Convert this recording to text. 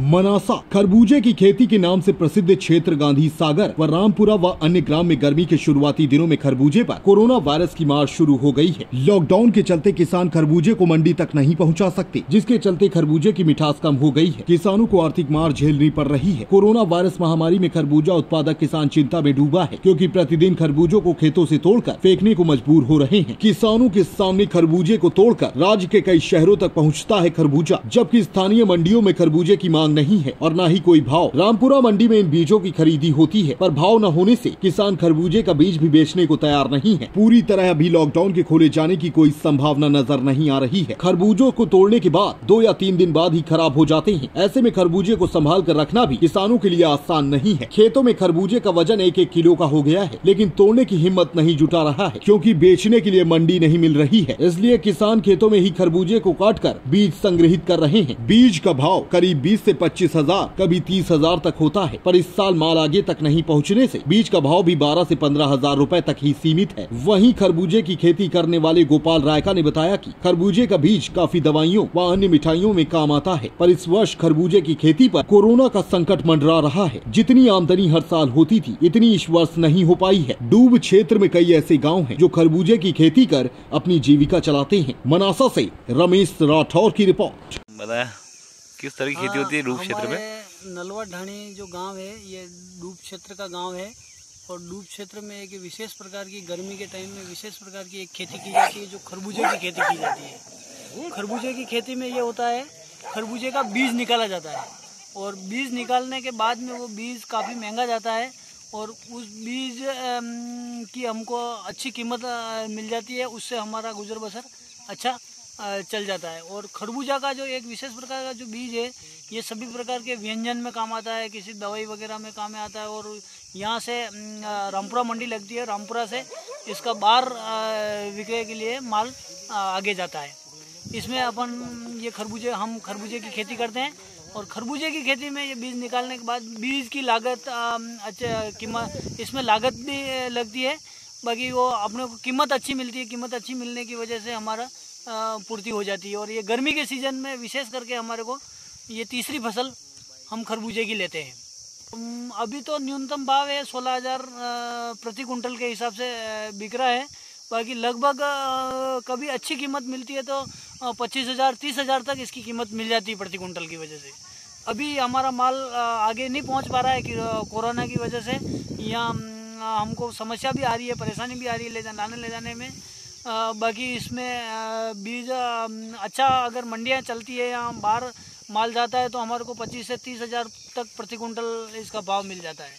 मनासा खरबूजे की खेती के नाम से प्रसिद्ध क्षेत्र गांधी सागर व रामपुरा व अन्य ग्राम में गर्मी के शुरुआती दिनों में खरबूजे पर कोरोना वायरस की मार शुरू हो गई है। लॉकडाउन के चलते किसान खरबूजे को मंडी तक नहीं पहुंचा सकते, जिसके चलते खरबूजे की मिठास कम हो गई है। किसानों को आर्थिक मार झेलनी पड़ रही है। कोरोना वायरस महामारी में खरबूजा उत्पादक किसान चिंता में डूबा है, क्योंकि प्रतिदिन खरबूजों को खेतों से तोड़कर फेंकने को मजबूर हो रहे हैं। किसानों के सामने खरबूजे को तोड़कर राज्य के कई शहरों तक पहुँचता है खरबूजा, जबकि स्थानीय मंडियों में खरबूजे की मांग नहीं है और न ही कोई भाव। रामपुरा मंडी में इन बीजों की खरीदी होती है, पर भाव न होने से किसान खरबूजे का बीज भी बेचने को तैयार नहीं है। पूरी तरह अभी लॉकडाउन के खोले जाने की कोई संभावना नजर नहीं आ रही है। खरबूजों को तोड़ने के बाद 2 या 3 दिन बाद ही खराब हो जाते हैं। ऐसे में खरबूजे को संभाल कर रखना भी किसानों के लिए आसान नहीं है। खेतों में खरबूजे का वजन 1-1 किलो का हो गया है, लेकिन तोड़ने की हिम्मत नहीं जुटा रहा है, क्योंकि बेचने के लिए मंडी नहीं मिल रही है। इसलिए किसान खेतों में ही खरबूजे को काट कर बीज संग्रहित कर रहे हैं। बीज का भाव करीब 20 से 25 हजार, कभी 30 हजार तक होता है, पर इस साल माल आगे तक नहीं पहुंचने से बीज का भाव भी 12 से 15 हजार रुपए तक ही सीमित है। वहीं खरबूजे की खेती करने वाले गोपाल रायका ने बताया कि खरबूजे का बीज काफी दवाइयों व अन्य मिठाइयों में काम आता है, पर इस वर्ष खरबूजे की खेती पर कोरोना का संकट मंडरा रहा है। जितनी आमदनी हर साल होती थी, इतनी इस वर्ष नहीं हो पाई है। डूब क्षेत्र में कई ऐसे गाँव है जो खरबूजे की खेती कर अपनी जीविका चलाते हैं। मनासा से रमेश राठौर की रिपोर्ट। बताया किस तरह की खेती होती है डूब क्षेत्र में? नलवा ढाणी जो गांव है, ये डूब क्षेत्र का गांव है और डूब क्षेत्र में एक विशेष प्रकार की गर्मी के टाइम में विशेष प्रकार की एक खेती की जाती है, जो खरबूजे की खेती की जाती है। खरबूजे की खेती में ये होता है, खरबूजे का बीज निकाला जाता है और बीज निकालने के बाद में वो बीज काफ़ी महंगा जाता है और उस बीज की हमको अच्छी कीमत मिल जाती है। उससे हमारा गुजर बसर अच्छा चल जाता है। और खरबूजा का जो एक विशेष प्रकार का जो बीज है, ये सभी प्रकार के व्यंजन में काम आता है, किसी दवाई वगैरह में काम आता है। और यहाँ से रामपुरा मंडी लगती है, रामपुरा से इसका बाहर विक्रय के लिए माल आगे जाता है। इसमें अपन ये हम खरबूजे की खेती करते हैं और खरबूजे की खेती में ये बीज निकालने के बाद बीज की लागत अच्छा कीमत, इसमें लागत भी लगती है, बाकी वो अपने को कीमत अच्छी मिलती है। कीमत अच्छी मिलने की वजह से हमारा पूर्ति हो जाती है। और ये गर्मी के सीजन में विशेष करके हमारे को ये तीसरी फसल हम खरबूजे की लेते हैं। अभी तो न्यूनतम भाव है 16,000 प्रति कुंटल के हिसाब से बिक रहा है। बाकी लगभग कभी अच्छी कीमत मिलती है तो 25,000 30,000 तक इसकी कीमत मिल जाती है प्रति कुंटल की वजह से। अभी हमारा माल आगे नहीं पहुंच पा रहा है कि कोरोना की वजह से यहाँ हमको समस्या भी आ रही है, परेशानी भी आ रही है ले जाने में। बाकी इसमें बीज अच्छा अगर मंडियाँ चलती है या बाहर माल जाता है तो हमारे को 25 से 30,000 तक प्रति कुंटल इसका भाव मिल जाता है।